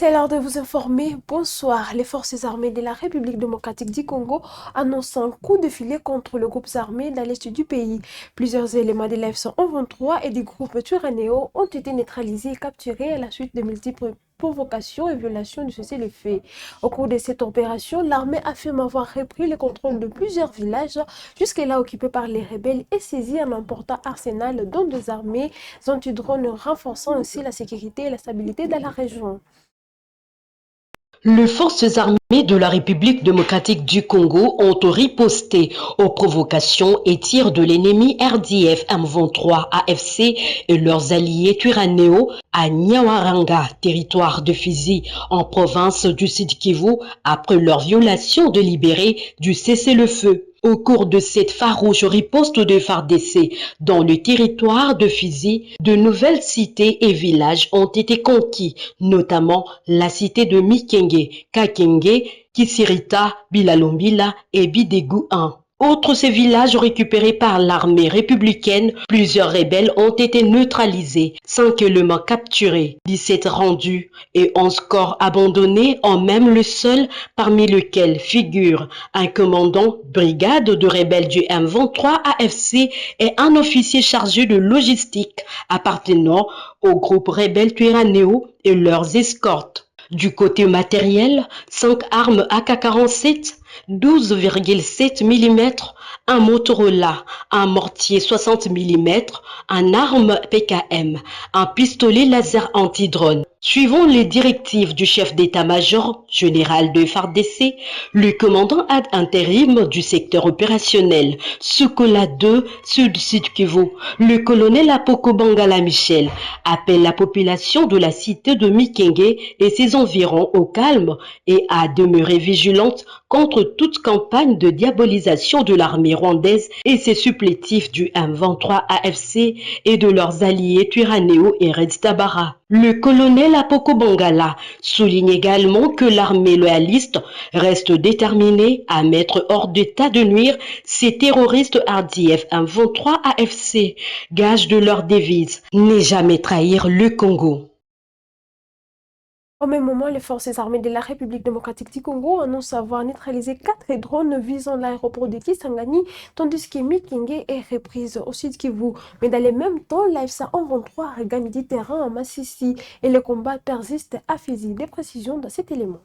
C'est l'heure de vous informer. Bonsoir. Les forces armées de la République démocratique du Congo annoncent un coup de filet contre le groupe armé dans l'est du pays. Plusieurs éléments de l'F-123 et du groupe Twirwaneho ont été neutralisés et capturés à la suite de multiples provocations et violations du cessez-le-feu. Au cours de cette opération, l'armée affirme avoir repris le contrôle de plusieurs villages jusque-là occupés par les rebelles et saisi un important arsenal dont des armées anti-drones, renforçant ainsi la sécurité et la stabilité dans la région. Les forces armées de la République démocratique du Congo ont riposté aux provocations et tirs de l'ennemi RDF M23 AFC et leurs alliés Twirwaneho à Nyawaranga, territoire de Fizi, en province du Sud Kivu, après leur violation délibérée du cessez-le-feu. Au cours de cette farouche riposte de FARDC dans le territoire de Fizi, de nouvelles cités et villages ont été conquis, notamment la cité de Mikenge, Kakenge, Kisirita, Bilalombila et Bidegu 1. Outre ces villages récupérés par l'armée républicaine, plusieurs rebelles ont été neutralisés, 5 éléments capturés, 17 rendus et 11 corps abandonnés en même le sol, parmi lesquels figure un commandant brigade de rebelles du M23 AFC et un officier chargé de logistique appartenant au groupe rebelle Twirwaneho et leurs escortes. Du côté matériel, 5 armes AK-47, 12,7 mm, un Motorola, un mortier 60 mm, un arme PKM, un pistolet laser anti-drone. Suivant les directives du chef d'état-major général de FARDC, le commandant ad intérim du secteur opérationnel Sokola 2 Sud Kivu, le colonel Apoko Bangala Michel, appelle la population de la cité de Mikenge et ses environs au calme et à demeurer vigilante contre toute campagne de diabolisation de l'armée rwandaise et ses supplétifs du M23 AFC et de leurs alliés Twirwaneho et Red Tabara. Le colonel Apoko Bangala souligne également que l'armée loyaliste reste déterminée à mettre hors d'état de nuire ces terroristes RDF M23 AFC, gage de leur devise « Ne jamais trahir le Congo ». Au même moment, les forces armées de la République démocratique du Congo annoncent avoir neutralisé 4 drones visant l'aéroport de Kisangani, tandis que Mikenge est reprise au Sud Kivu. Mais dans le même temps, l'AFC-123 regagne du terrain à Massissi et le combat persiste à Fizi. Des précisions dans cet élément.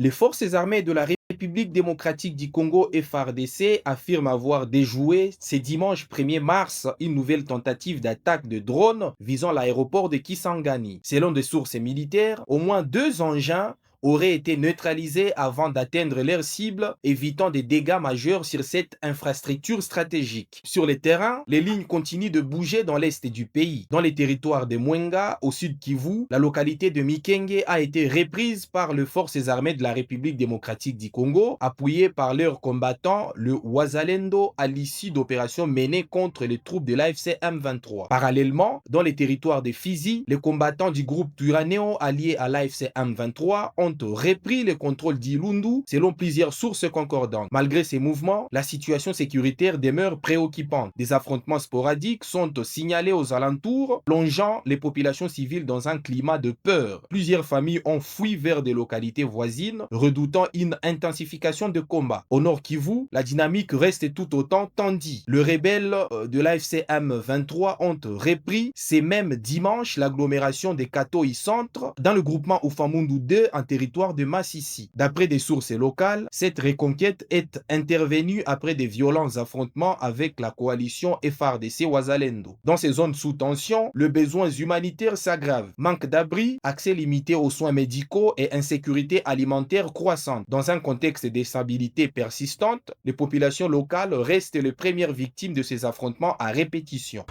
Les forces armées de la République démocratique du Congo FARDC affirment avoir déjoué ce dimanche 1er mars une nouvelle tentative d'attaque de drones visant l'aéroport de Kisangani. Selon des sources militaires, au moins 2 engins auraient été neutralisés avant d'atteindre leur cible, évitant des dégâts majeurs sur cette infrastructure stratégique. Sur le terrain, les lignes continuent de bouger dans l'est du pays. Dans les territoires de Mwenga, au sud Kivu, la localité de Mikenge a été reprise par les forces armées de la République démocratique du Congo, appuyées par leurs combattants, le Wazalendo, à l'issue d'opérations menées contre les troupes de l'AFC M23. Parallèlement, dans les territoires de Fizi, les combattants du groupe Twirwaneho alliés à l'AFC M23 ont repris le contrôle d'Ilundu selon plusieurs sources concordantes. Malgré ces mouvements, la situation sécuritaire demeure préoccupante. Des affrontements sporadiques sont signalés aux alentours, plongeant les populations civiles dans un climat de peur. Plusieurs familles ont fui vers des localités voisines, redoutant une intensification de combats. Au nord Kivu, la dynamique reste tout autant tendue. Les rebelles de l'AFC M23 ont repris ces mêmes dimanches l'agglomération des Katoi Centre dans le groupement Ufamundu 2 en territoire de Massissi. D'après des sources locales, cette reconquête est intervenue après des violents affrontements avec la coalition FARDC Wazalendo. Dans ces zones sous tension, les besoins humanitaires s'aggravent. Manque d'abri, accès limité aux soins médicaux et insécurité alimentaire croissante. Dans un contexte d'instabilité persistante, les populations locales restent les premières victimes de ces affrontements à répétition.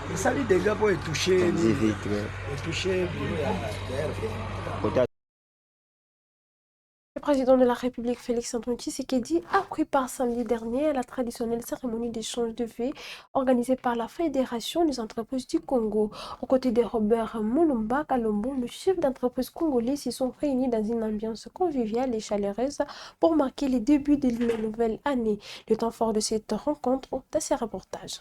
Le président de la République, Félix-Antoine Tshisekedi, a pris part samedi dernier à la traditionnelle cérémonie d'échange de vœux organisée par la Fédération des entreprises du Congo. Aux côtés de Robert Mulumba Kalombo, le chef d'entreprise congolais, s'y sont réunis dans une ambiance conviviale et chaleureuse pour marquer les débuts de la nouvelle année. Le temps fort de cette rencontre, dans ces reportages.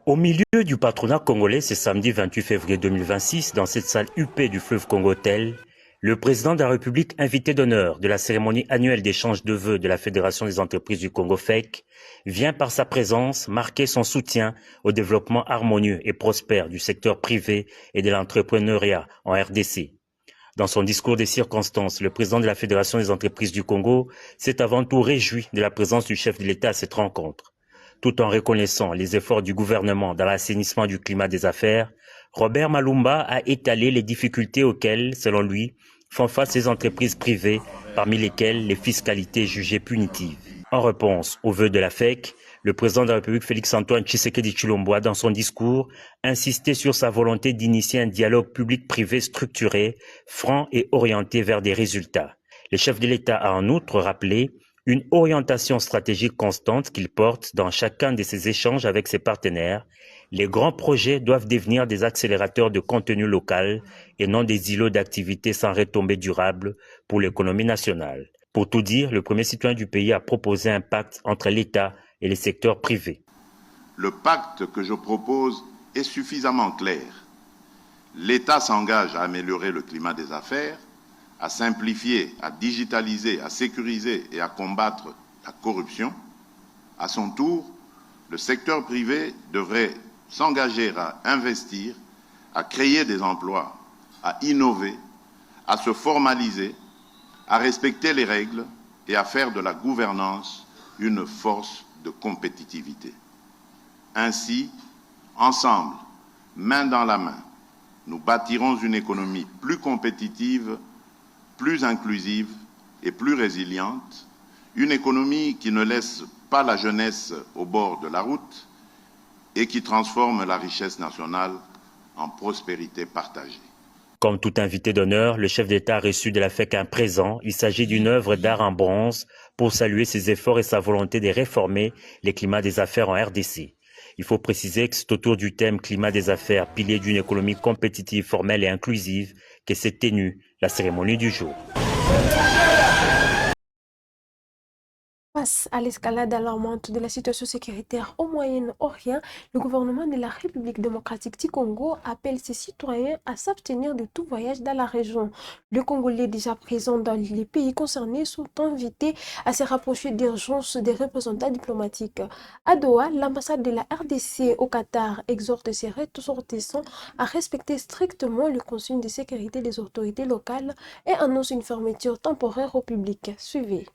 Au milieu du patronat congolais ce samedi 28 février 2026, dans cette salle huppée du fleuve Congo Hotel, le président de la République, invité d'honneur de la cérémonie annuelle d'échange de vœux de la Fédération des entreprises du Congo FEC, vient par sa présence marquer son soutien au développement harmonieux et prospère du secteur privé et de l'entrepreneuriat en RDC. Dans son discours des circonstances, le président de la Fédération des entreprises du Congo s'est avant tout réjoui de la présence du chef de l'État à cette rencontre. Tout en reconnaissant les efforts du gouvernement dans l'assainissement du climat des affaires, Robert Malumba a étalé les difficultés auxquelles, selon lui, font face les entreprises privées, parmi lesquelles les fiscalités jugées punitives. En réponse aux vœux de la FEC, le président de la République Félix-Antoine Tshisekedi Tshilombo a, dans son discours, insisté sur sa volonté d'initier un dialogue public-privé structuré, franc et orienté vers des résultats. Le chef de l'État a en outre rappelé une orientation stratégique constante qu'il porte dans chacun de ses échanges avec ses partenaires. Les grands projets doivent devenir des accélérateurs de contenu local et non des îlots d'activités sans retombées durables pour l'économie nationale. Pour tout dire, le premier citoyen du pays a proposé un pacte entre l'État et les secteurs privés. Le pacte que je propose est suffisamment clair. L'État s'engage à améliorer le climat des affaires, à simplifier, à digitaliser, à sécuriser et à combattre la corruption. À son tour, le secteur privé devrait s'engager à investir, à créer des emplois, à innover, à se formaliser, à respecter les règles et à faire de la gouvernance une force de compétitivité. Ainsi, ensemble, main dans la main, nous bâtirons une économie plus compétitive, plus inclusive et plus résiliente, une économie qui ne laisse pas la jeunesse au bord de la route et qui transforme la richesse nationale en prospérité partagée. Comme tout invité d'honneur, le chef d'État a reçu de la FEC un présent. Il s'agit d'une œuvre d'art en bronze pour saluer ses efforts et sa volonté de réformer les climats des affaires en RDC. Il faut préciser que c'est autour du thème climat des affaires, pilier d'une économie compétitive, formelle et inclusive, que s'est tenue la cérémonie du jour. Face à l'escalade alarmante de la situation sécuritaire au Moyen-Orient, le gouvernement de la République démocratique du Congo appelle ses citoyens à s'abstenir de tout voyage dans la région. Les Congolais déjà présents dans les pays concernés sont invités à se rapprocher d'urgence des représentants diplomatiques. À Doha, l'ambassade de la RDC au Qatar exhorte ses ressortissants à respecter strictement les consignes de sécurité des autorités locales et annonce une fermeture temporaire au public. Suivez.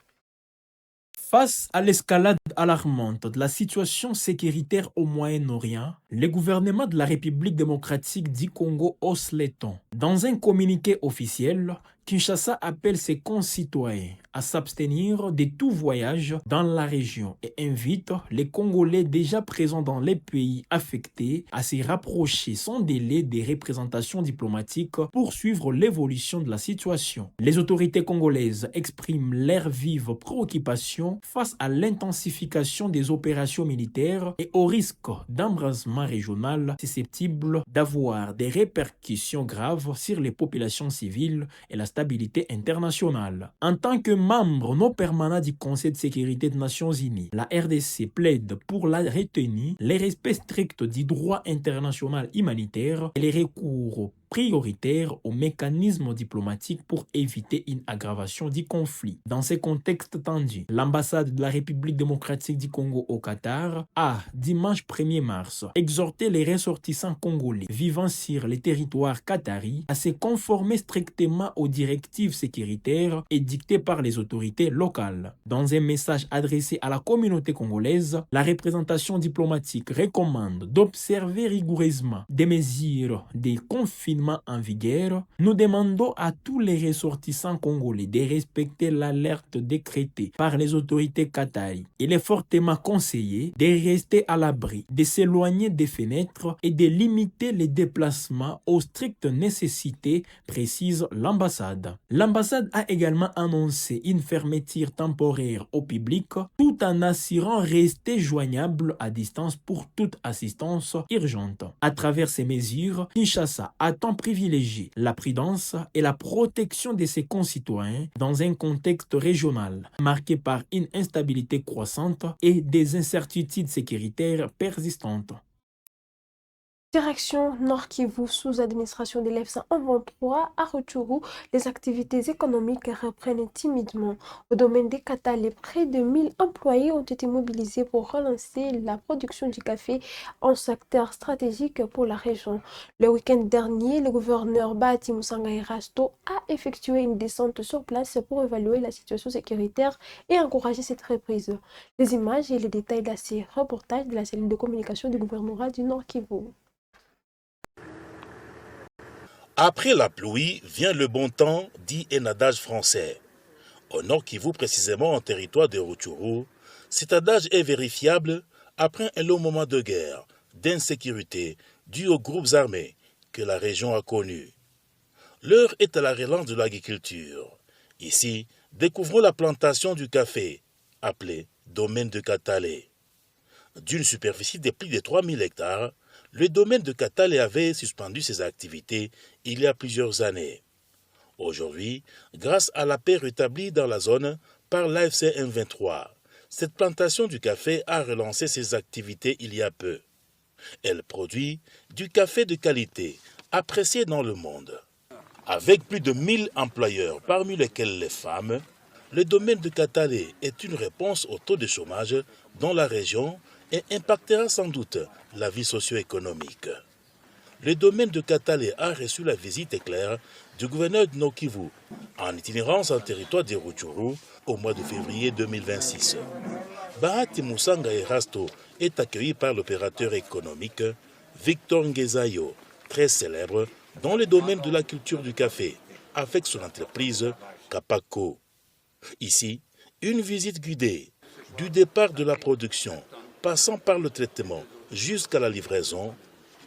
Face à l'escalade alarmante de la situation sécuritaire au Moyen-Orient, le gouvernement de la République démocratique du Congo hausse les tons. Dans un communiqué officiel, Kinshasa appelle ses concitoyens à s'abstenir de tout voyage dans la région et invite les Congolais déjà présents dans les pays affectés à se rapprocher sans délai des représentations diplomatiques pour suivre l'évolution de la situation. Les autorités congolaises expriment leur vive préoccupation face à l'intensification des opérations militaires et au risque d'embrasement régional susceptible d'avoir des répercussions graves sur les populations civiles et la stabilité internationale. En tant que membre non permanent du Conseil de sécurité des Nations Unies, la RDC plaide pour la retenue, le respect strict du droit international humanitaire et les recours prioritaire aux mécanismes diplomatiques pour éviter une aggravation du conflit. Dans ce contexte tendu, l'ambassade de la République démocratique du Congo au Qatar a, dimanche 1er mars, exhorté les ressortissants congolais vivant sur les territoires qataris à se conformer strictement aux directives sécuritaires édictées par les autorités locales. Dans un message adressé à la communauté congolaise, la représentation diplomatique recommande d'observer rigoureusement des mesures de confinement en vigueur. Nous demandons à tous les ressortissants congolais de respecter l'alerte décrétée par les autorités qatari. Il est fortement conseillé de rester à l'abri, de s'éloigner des fenêtres et de limiter les déplacements aux strictes nécessités, précise l'ambassade. L'ambassade a également annoncé une fermeture temporaire au public tout en assurant rester joignable à distance pour toute assistance urgente. À travers ces mesures, Kinshasa attend privilégier la prudence et la protection de ses concitoyens dans un contexte régional marqué par une instabilité croissante et des incertitudes sécuritaires persistantes. Direction Nord Kivu, sous administration de l'F-123 à Rutshuru, les activités économiques reprennent timidement. Au domaine des Katale, près de 1000 employés ont été mobilisés pour relancer la production du café en secteur stratégique pour la région. Le week-end dernier, le gouverneur Bahati Musanga Erasto a effectué une descente sur place pour évaluer la situation sécuritaire et encourager cette reprise. Les images et les détails de ces reportages de la cellule de communication du gouvernorat du Nord Kivu. Après la pluie vient le bon temps, dit un adage français. Au Nord Kivu, précisément en territoire de Rutshuru, cet adage est vérifiable après un long moment de guerre, d'insécurité, dû aux groupes armés que la région a connus. L'heure est à la relance de l'agriculture. Ici, découvrons la plantation du café, appelée domaine de Katale. D'une superficie de plus de 3000 hectares, le domaine de Katale avait suspendu ses activités il y a plusieurs années. Aujourd'hui, grâce à la paix rétablie dans la zone par l'AFC M23, cette plantation du café a relancé ses activités il y a peu. Elle produit du café de qualité, apprécié dans le monde. Avec plus de 1000 employeurs, parmi lesquels les femmes, le domaine de Katale est une réponse au taux de chômage dans la région et impactera sans doute la vie socio-économique. Le domaine de Katale a reçu la visite éclair du gouverneur de Nord Kivu en itinérance en territoire de Rutshuru au mois de février 2026. Bahati Musanga Erasto est accueilli par l'opérateur économique Victor Ngezayo, très célèbre dans le domaine de la culture du café, avec son entreprise Kapako. Ici, une visite guidée du départ de la production, passant par le traitement jusqu'à la livraison,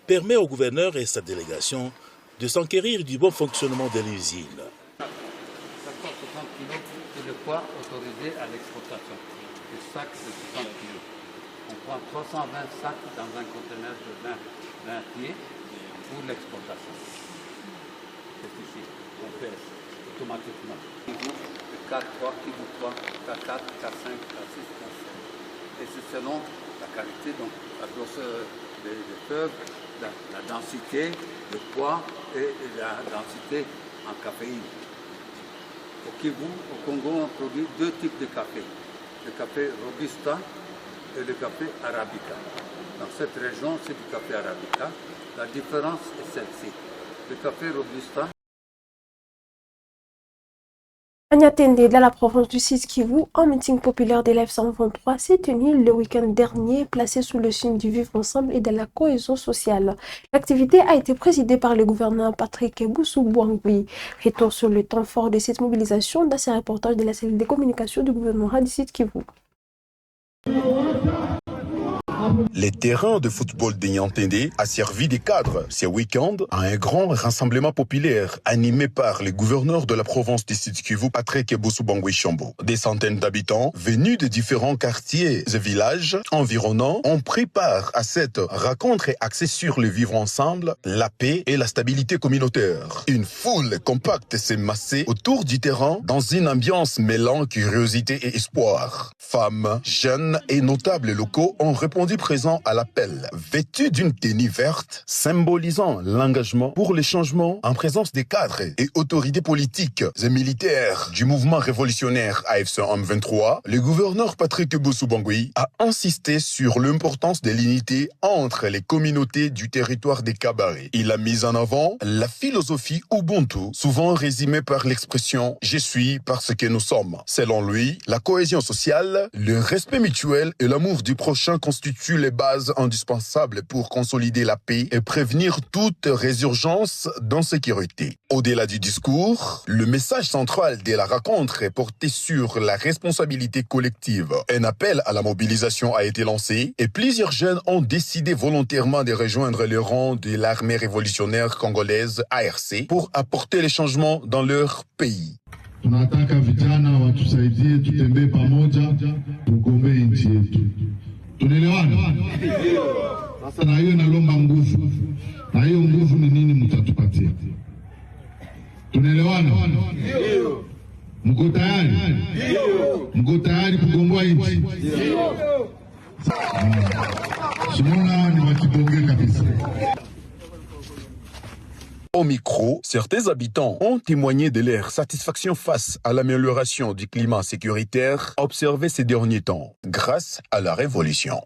permet au gouverneur et sa délégation de s'enquérir du bon fonctionnement de l'usine. 60 kg, c'est le poids autorisé à l'exportation. Le sac de 60 kg. On prend 320 sacs dans un conteneur de 20 pieds pour l'exportation. C'est ici, on pèse automatiquement. K3, K3, K4, K5, K6, K7. Et c'est selon la qualité, donc la grosseur des feuilles, la densité, le poids et la densité en caféine. Au Kivu, au Congo, on produit deux types de café. Le café Robusta et le café Arabica. Dans cette région, c'est du café Arabica. La différence est celle-ci. Le café Robusta. À Niatende, dans la province du Sud Kivu, un meeting populaire de l'F-123 s'est tenu le week-end dernier, placé sous le signe du vivre ensemble et de la cohésion sociale. L'activité a été présidée par le gouverneur Patrick Boussoubouangui. Retour sur le temps fort de cette mobilisation dans ces reportages de la cellule de communication du gouvernorat du Sud Kivu. Les terrains de football de Niantende a servi de cadre ce week-end à un grand rassemblement populaire animé par le gouverneur de la province du Sud Kivu, Patrick Boussoubangui Chambo. Des centaines d'habitants venus de différents quartiers et villages environnants ont pris part à cette rencontre axée sur le vivre ensemble, la paix et la stabilité communautaire. Une foule compacte s'est massée autour du terrain dans une ambiance mêlant curiosité et espoir. Femmes, jeunes et notables locaux ont répondu présent à l'appel, vêtu d'une tenue verte, symbolisant l'engagement pour les changements en présence des cadres et autorités politiques et militaires du mouvement révolutionnaire AFC M23. Le gouverneur Patrick Boussoubangui a insisté sur l'importance de l'unité entre les communautés du territoire des Kabaré. Il a mis en avant la philosophie Ubuntu, souvent résumée par l'expression « je suis parce que nous sommes ». Selon lui, la cohésion sociale, le respect mutuel et l'amour du prochain constituent les bases indispensables pour consolider la paix et prévenir toute résurgence d'insécurité. Au-delà du discours, le message central de la rencontre est porté sur la responsabilité collective. Un appel à la mobilisation a été lancé et plusieurs jeunes ont décidé volontairement de rejoindre les rangs de l'armée révolutionnaire congolaise ARC pour apporter les changements dans leur pays. Tunataka vijana watusaidie tutembee pamoja tugombe nchi yetu. Tunaelewana? Sasa na hiyo nalomba nguvu. Na hiyo nguvu ni nini mtatupatia? Tunaelewana? Ndio. Mko tayari? Ndio. Mko tayari kugomboa nchi? Ndio. Simona ni wakibonge kabisa. Au micro, certains habitants ont témoigné de leur satisfaction face à l'amélioration du climat sécuritaire observé ces derniers temps grâce à la révolution.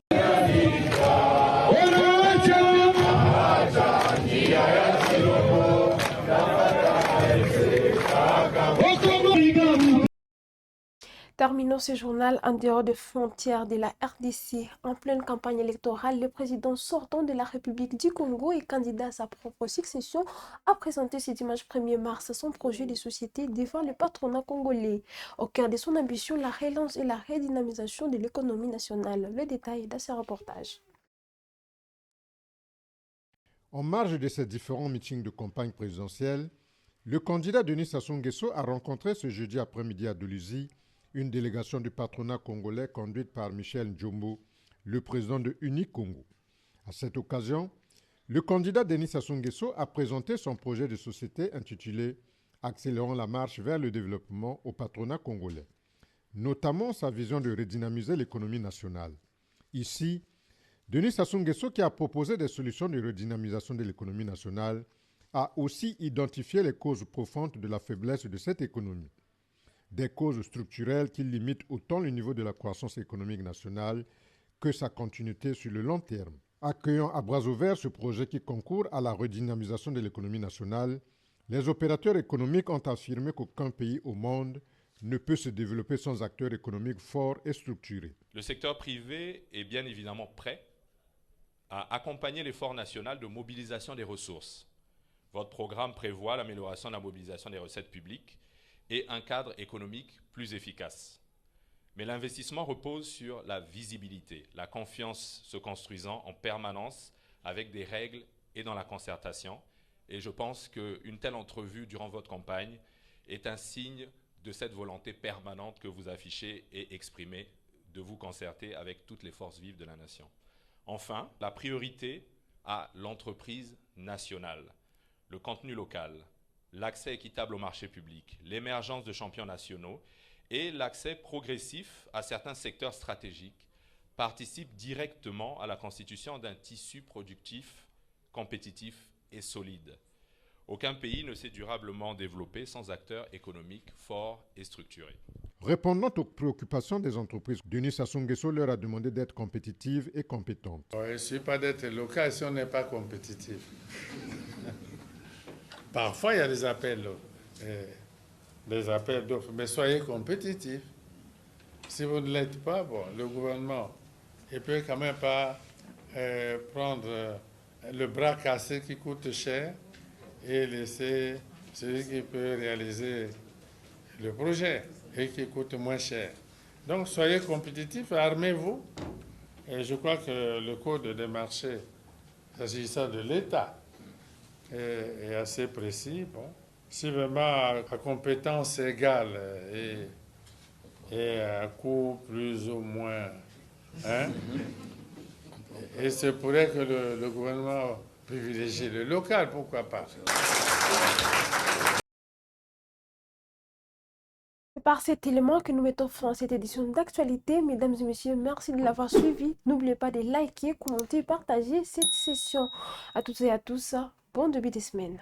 Terminons ce journal en dehors des frontières de la RDC. En pleine campagne électorale, le président sortant de la République du Congo et candidat à sa propre succession a présenté ce dimanche 1er mars son projet de société devant le patronat congolais. Au cœur de son ambition, la relance et la redynamisation de l'économie nationale. Le détail est dans ce reportage. En marge de ces différents meetings de campagne présidentielle, le candidat Denis Sassou Nguesso a rencontré ce jeudi après-midi à Doluzy une délégation du patronat congolais conduite par Michel Njombo, le président de Unique Congo. À cette occasion, le candidat Denis Sassou Nguesso a présenté son projet de société intitulé « Accélérons la marche vers le développement au patronat congolais », notamment sa vision de redynamiser l'économie nationale. Ici, Denis Sassou Nguesso, qui a proposé des solutions de redynamisation de l'économie nationale, a aussi identifié les causes profondes de la faiblesse de cette économie. Des causes structurelles qui limitent autant le niveau de la croissance économique nationale que sa continuité sur le long terme. Accueillant à bras ouverts ce projet qui concourt à la redynamisation de l'économie nationale, les opérateurs économiques ont affirmé qu'aucun pays au monde ne peut se développer sans acteurs économiques forts et structurés. Le secteur privé est bien évidemment prêt à accompagner l'effort national de mobilisation des ressources. Votre programme prévoit l'amélioration de la mobilisation des recettes publiques et un cadre économique plus efficace. Mais l'investissement repose sur la visibilité, la confiance se construisant en permanence avec des règles et dans la concertation. Et je pense qu'une telle entrevue durant votre campagne est un signe de cette volonté permanente que vous affichez et exprimez de vous concerter avec toutes les forces vives de la nation. Enfin, la priorité à l'entreprise nationale, le contenu local, l'accès équitable au marché public, l'émergence de champions nationaux et l'accès progressif à certains secteurs stratégiques participent directement à la constitution d'un tissu productif, compétitif et solide. Aucun pays ne s'est durablement développé sans acteurs économiques forts et structurés. Répondant aux préoccupations des entreprises, Denis Sassou Nguesso leur a demandé d'être compétitives et compétentes. Il ne suffit pas d'être local si on n'est pas compétitif. Parfois, il y a des appels d'offres, mais soyez compétitifs. Si vous ne l'êtes pas, bon, le gouvernement ne peut quand même pas prendre le bras cassé qui coûte cher et laisser celui qui peut réaliser le projet et qui coûte moins cher. Donc, soyez compétitifs, armez-vous. Et je crois que le code des marchés, s'agissant de l'État, est assez précis. Bon. Si vraiment à compétence égale et à coût plus ou moins, hein, et c'est pourrait que le gouvernement privilégie le local, pourquoi pas. C'est par cet élément que nous mettons fin à cette édition d'actualité. Mesdames et messieurs, merci de l'avoir suivi. N'oubliez pas de liker, commenter, partager cette session. À toutes et à tous, bon début de semaine.